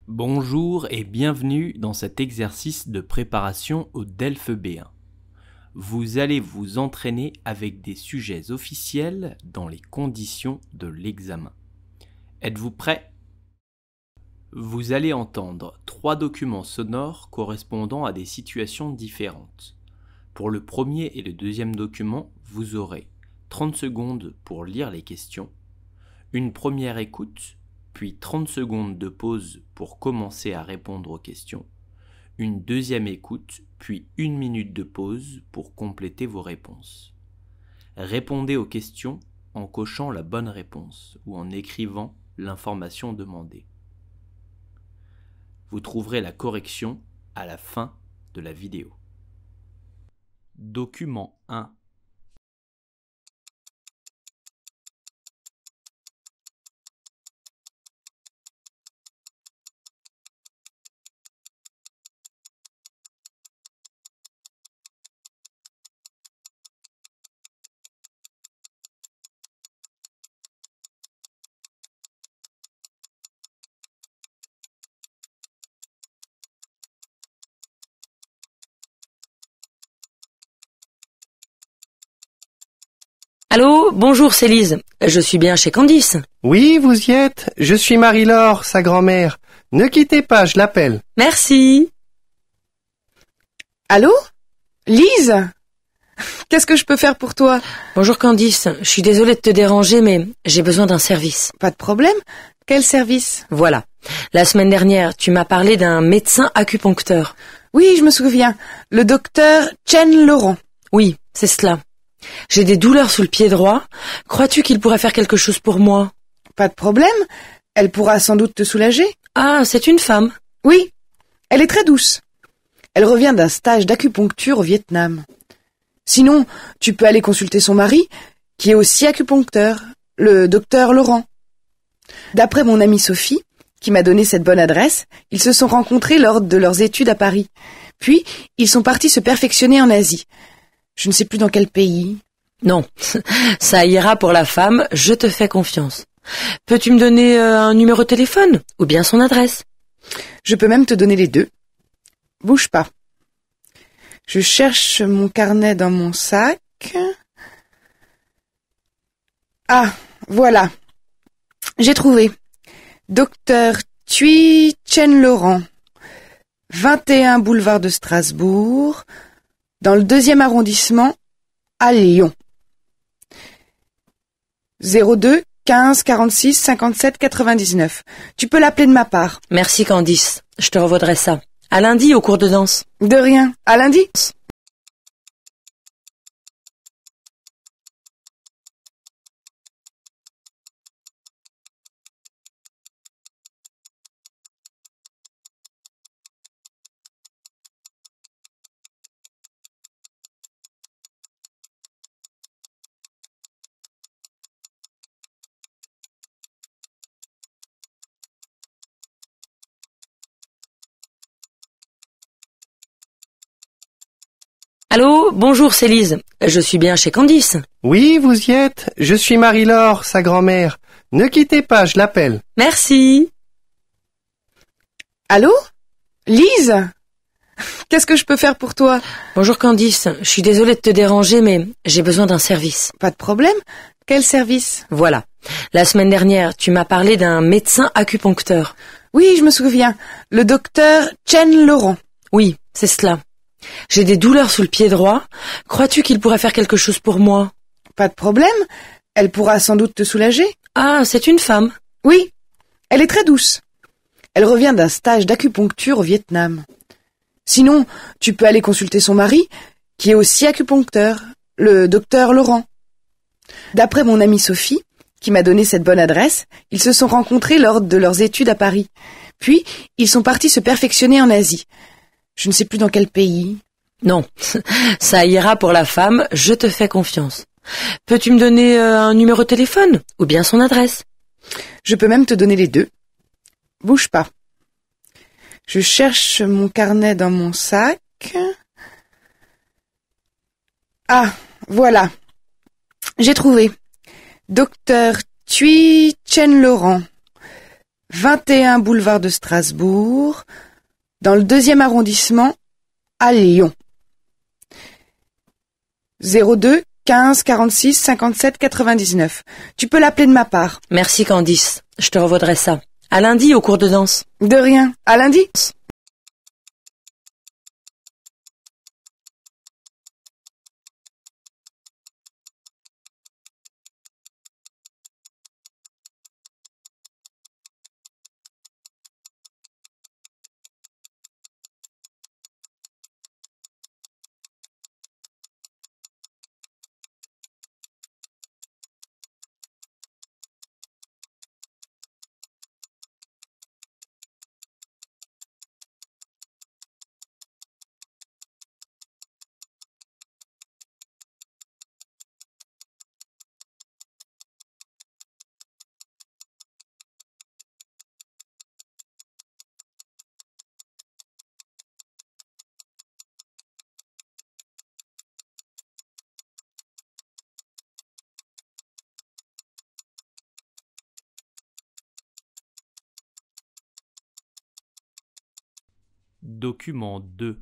Bonjour et bienvenue dans cet exercice de préparation au DELF B1. Vous allez vous entraîner avec des sujets officiels dans les conditions de l'examen. Êtes-vous prêts ? Vous allez entendre 3 documents sonores correspondant à des situations différentes. Pour le premier et le deuxième document, vous aurez 30 secondes pour lire les questions, une première écoute, puis 30 secondes de pause pour commencer à répondre aux questions, une deuxième écoute, puis 1 minute de pause pour compléter vos réponses. Répondez aux questions en cochant la bonne réponse ou en écrivant l'information demandée. Vous trouverez la correction à la fin de la vidéo. Document 1. Allô, bonjour, c'est Lise. Je suis bien chez Candice. Oui, vous y êtes. Je suis Marie-Laure, sa grand-mère. Ne quittez pas, je l'appelle. Merci. Allô ? Lise ? Qu'est-ce que je peux faire pour toi ? Bonjour Candice, je suis désolée de te déranger, mais j'ai besoin d'un service. Pas de problème. Quel service ? Voilà. La semaine dernière, tu m'as parlé d'un médecin acupuncteur. Oui, je me souviens. Le docteur Chen Laurent. Oui, c'est cela. J'ai des douleurs sous le pied droit. Crois-tu qu'il pourrait faire quelque chose pour moi ? Pas de problème. Elle pourra sans doute te soulager. Ah, c'est une femme. Oui, elle est très douce. Elle revient d'un stage d'acupuncture au Vietnam. Sinon, tu peux aller consulter son mari, qui est aussi acupuncteur, le docteur Laurent. D'après mon amie Sophie, qui m'a donné cette bonne adresse, ils se sont rencontrés lors de leurs études à Paris. Puis, ils sont partis se perfectionner en Asie. Je ne sais plus dans quel pays. Non, ça ira pour la femme, je te fais confiance. Peux-tu me donner un numéro de téléphone ou bien son adresse ? Je peux même te donner les deux. Bouge pas. Je cherche mon carnet dans mon sac. Ah, voilà. J'ai trouvé. Docteur Thuy Chen Laurent, 21 boulevard de Strasbourg, dans le 2e arrondissement, à Lyon. 02 15 46 57 99. Tu peux l'appeler de ma part. Merci Candice, je te revaudrai ça. À lundi au cours de danse. De rien. À lundi. Allô, bonjour, c'est Lise. Je suis bien chez Candice. Oui, vous y êtes. Je suis Marie-Laure, sa grand-mère. Ne quittez pas, je l'appelle. Merci. Allô ? Lise ? Qu'est-ce que je peux faire pour toi ? Bonjour Candice, je suis désolée de te déranger, mais j'ai besoin d'un service. Pas de problème. Quel service ? Voilà. La semaine dernière, tu m'as parlé d'un médecin acupuncteur. Oui, je me souviens. Le docteur Chen Laurent. Oui, c'est cela. J'ai des douleurs sous le pied droit. Crois-tu qu'il pourrait faire quelque chose pour moi ? Pas de problème. Elle pourra sans doute te soulager. Ah, c'est une femme. Oui, elle est très douce. Elle revient d'un stage d'acupuncture au Vietnam. Sinon, tu peux aller consulter son mari, qui est aussi acupuncteur, le docteur Laurent. D'après mon amie Sophie, qui m'a donné cette bonne adresse, ils se sont rencontrés lors de leurs études à Paris. Puis, ils sont partis se perfectionner en Asie. Je ne sais plus dans quel pays. Non, ça ira pour la femme, je te fais confiance. Peux-tu me donner un numéro de téléphone ou bien son adresse ? Je peux même te donner les deux. Bouge pas. Je cherche mon carnet dans mon sac. Ah, voilà. J'ai trouvé. Docteur Thuy Chen Laurent, 21 boulevard de Strasbourg, dans le 2e arrondissement, à Lyon. 02 15 46 57 99. Tu peux l'appeler de ma part. Merci Candice, je te revaudrai ça. À lundi au cours de danse. De rien. À lundi. Document 2.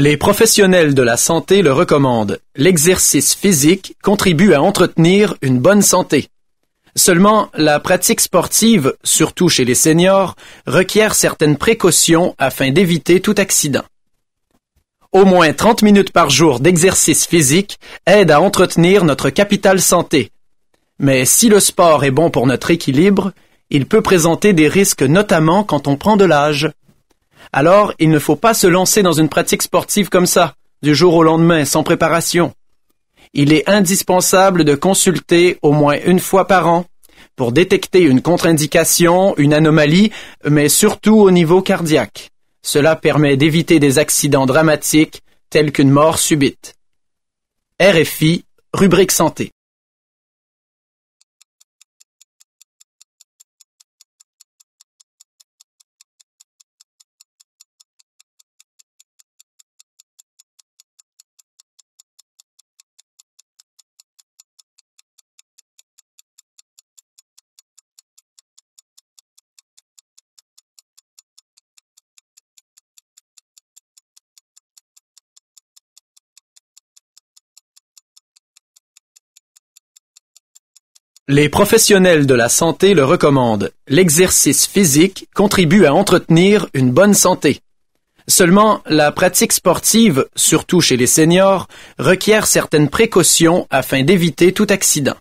Les professionnels de la santé le recommandent. L'exercice physique contribue à entretenir une bonne santé. Seulement, la pratique sportive, surtout chez les seniors, requiert certaines précautions afin d'éviter tout accident. Au moins 30 minutes par jour d'exercice physique aide à entretenir notre capital santé. Mais si le sport est bon pour notre équilibre, il peut présenter des risques notamment quand on prend de l'âge. Alors, il ne faut pas se lancer dans une pratique sportive comme ça, du jour au lendemain, sans préparation. Il est indispensable de consulter au moins une fois par an pour détecter une contre-indication, une anomalie, mais surtout au niveau cardiaque. Cela permet d'éviter des accidents dramatiques tels qu'une mort subite. RFI, rubrique santé. Les professionnels de la santé le recommandent. L'exercice physique contribue à entretenir une bonne santé. Seulement, la pratique sportive, surtout chez les seniors, requiert certaines précautions afin d'éviter tout accident.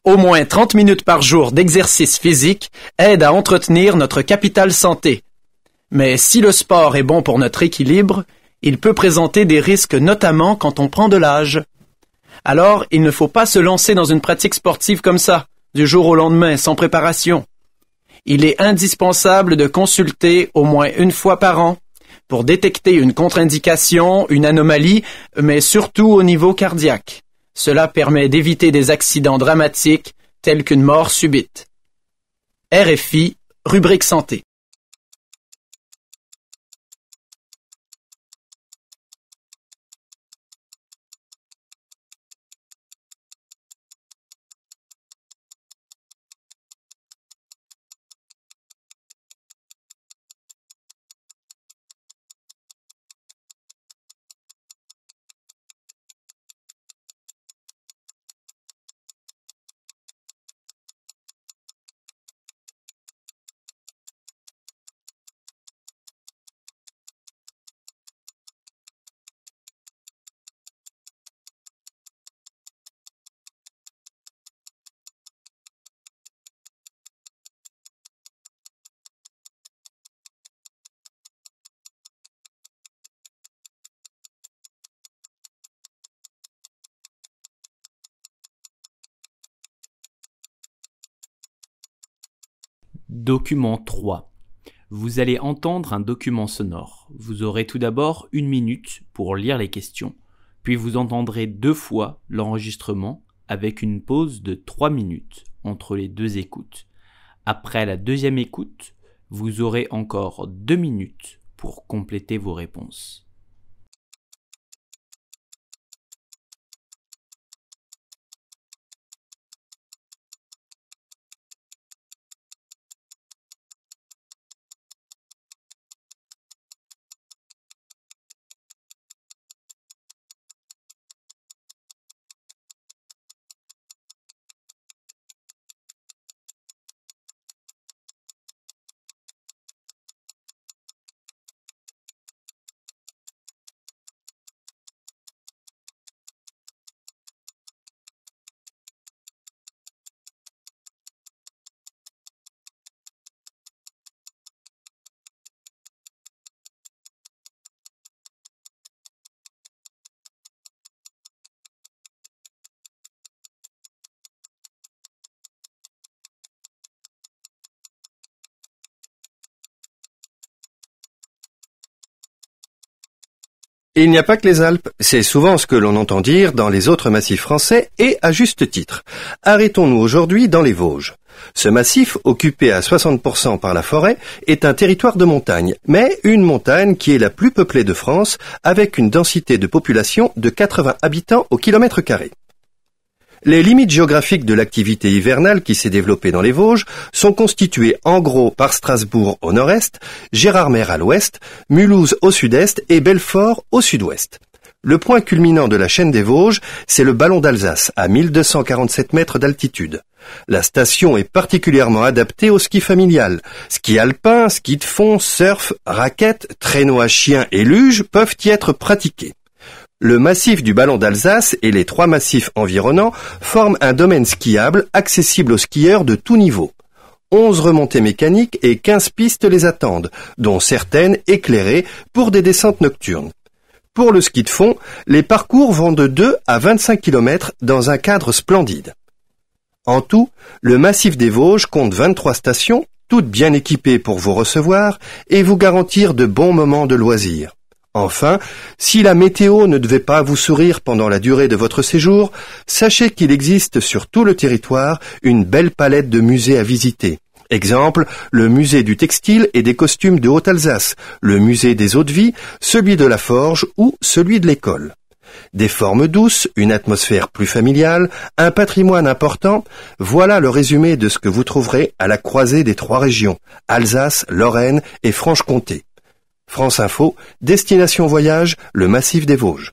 Au moins 30 minutes par jour d'exercice physique aide à entretenir notre capital santé. Mais si le sport est bon pour notre équilibre, il peut présenter des risques notamment quand on prend de l'âge. Alors, il ne faut pas se lancer dans une pratique sportive comme ça, du jour au lendemain, sans préparation. Il est indispensable de consulter au moins une fois par an pour détecter une contre-indication, une anomalie, mais surtout au niveau cardiaque. Cela permet d'éviter des accidents dramatiques tels qu'une mort subite. RFI, rubrique santé. Document 3. Vous allez entendre un document sonore. Vous aurez tout d'abord 1 minute pour lire les questions, puis vous entendrez 2 fois l'enregistrement avec une pause de 3 minutes entre les 2 écoutes. Après la 2e écoute, vous aurez encore 2 minutes pour compléter vos réponses. Il n'y a pas que les Alpes, c'est souvent ce que l'on entend dire dans les autres massifs français et à juste titre. Arrêtons-nous aujourd'hui dans les Vosges. Ce massif, occupé à 60% par la forêt, est un territoire de montagne, mais une montagne qui est la plus peuplée de France, avec une densité de population de 80 habitants au kilomètre carré. Les limites géographiques de l'activité hivernale qui s'est développée dans les Vosges sont constituées en gros par Strasbourg au nord-est, Gérardmer à l'ouest, Mulhouse au sud-est et Belfort au sud-ouest. Le point culminant de la chaîne des Vosges, c'est le Ballon d'Alsace, à 1247 mètres d'altitude. La station est particulièrement adaptée au ski familial. Ski alpin, ski de fond, surf, raquettes, traîneau à chien et luge peuvent y être pratiqués. Le massif du Ballon d'Alsace et les 3 massifs environnants forment un domaine skiable accessible aux skieurs de tout niveau. 11 remontées mécaniques et 15 pistes les attendent, dont certaines éclairées pour des descentes nocturnes. Pour le ski de fond, les parcours vont de 2 à 25 km dans un cadre splendide. En tout, le massif des Vosges compte 23 stations, toutes bien équipées pour vous recevoir et vous garantir de bons moments de loisirs. Enfin, si la météo ne devait pas vous sourire pendant la durée de votre séjour, sachez qu'il existe sur tout le territoire une belle palette de musées à visiter. Exemple, le musée du textile et des costumes de Haute-Alsace, le musée des eaux-de-vie, celui de la forge ou celui de l'école. Des formes douces, une atmosphère plus familiale, un patrimoine important, voilà le résumé de ce que vous trouverez à la croisée des 3 régions, Alsace, Lorraine et Franche-Comté. France Info, Destination Voyage, le massif des Vosges.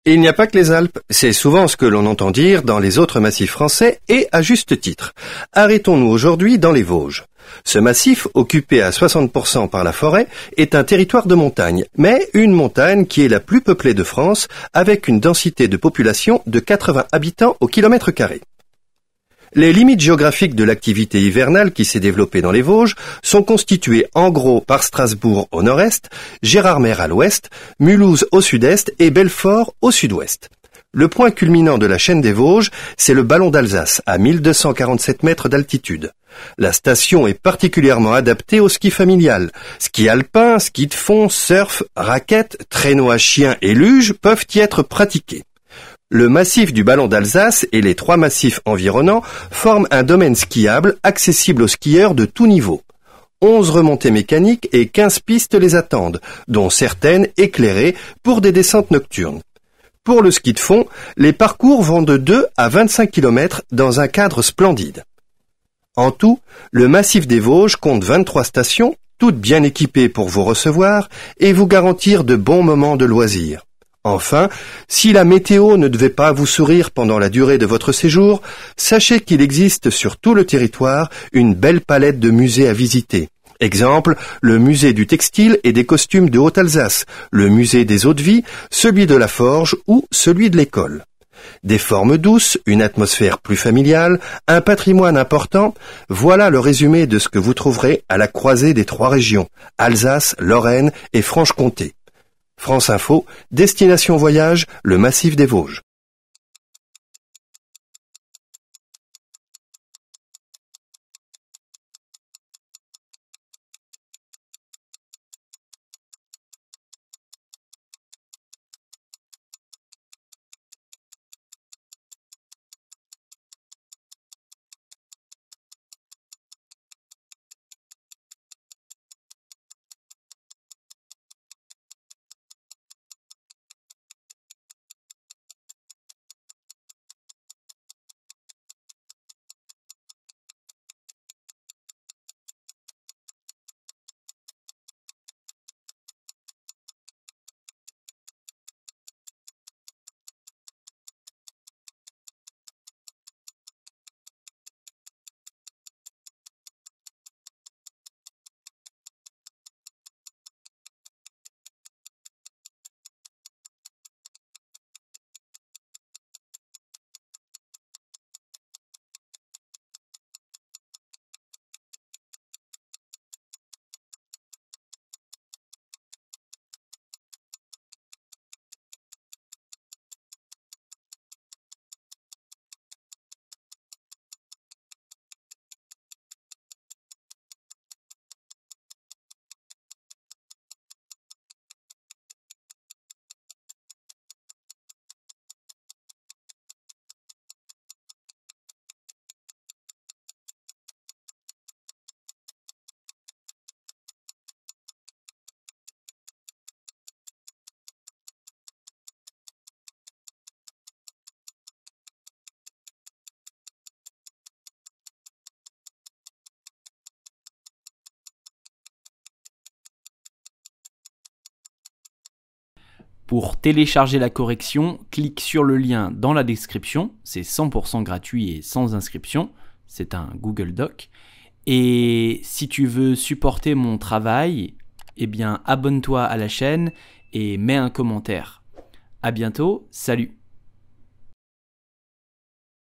Il n'y a pas que les Alpes, c'est souvent ce que l'on entend dire dans les autres massifs français et à juste titre. Arrêtons-nous aujourd'hui dans les Vosges. Ce massif, occupé à 60% par la forêt, est un territoire de montagne, mais une montagne qui est la plus peuplée de France, avec une densité de population de 80 habitants au kilomètre carré. Les limites géographiques de l'activité hivernale qui s'est développée dans les Vosges sont constituées en gros par Strasbourg au nord-est, Gérardmer à l'ouest, Mulhouse au sud-est et Belfort au sud-ouest. Le point culminant de la chaîne des Vosges, c'est le Ballon d'Alsace, à 1247 mètres d'altitude. La station est particulièrement adaptée au ski familial. Ski alpin, ski de fond, surf, raquettes, traîneau à chien et luge peuvent y être pratiqués. Le massif du Ballon d'Alsace et les 3 massifs environnants forment un domaine skiable accessible aux skieurs de tout niveau. 11 remontées mécaniques et 15 pistes les attendent, dont certaines éclairées pour des descentes nocturnes. Pour le ski de fond, les parcours vont de 2 à 25 km dans un cadre splendide. En tout, le massif des Vosges compte 23 stations, toutes bien équipées pour vous recevoir et vous garantir de bons moments de loisirs. Enfin, si la météo ne devait pas vous sourire pendant la durée de votre séjour, sachez qu'il existe sur tout le territoire une belle palette de musées à visiter. Exemple, le musée du textile et des costumes de Haute-Alsace, le musée des eaux-de-vie, celui de la forge ou celui de l'école. Des formes douces, une atmosphère plus familiale, un patrimoine important, voilà le résumé de ce que vous trouverez à la croisée des 3 régions, Alsace, Lorraine et Franche-Comté. France Info, Destination Voyage, le massif des Vosges. Pour télécharger la correction, clique sur le lien dans la description, c'est 100% gratuit et sans inscription, c'est un Google Doc. Et si tu veux supporter mon travail, eh bien abonne-toi à la chaîne et mets un commentaire. À bientôt, salut!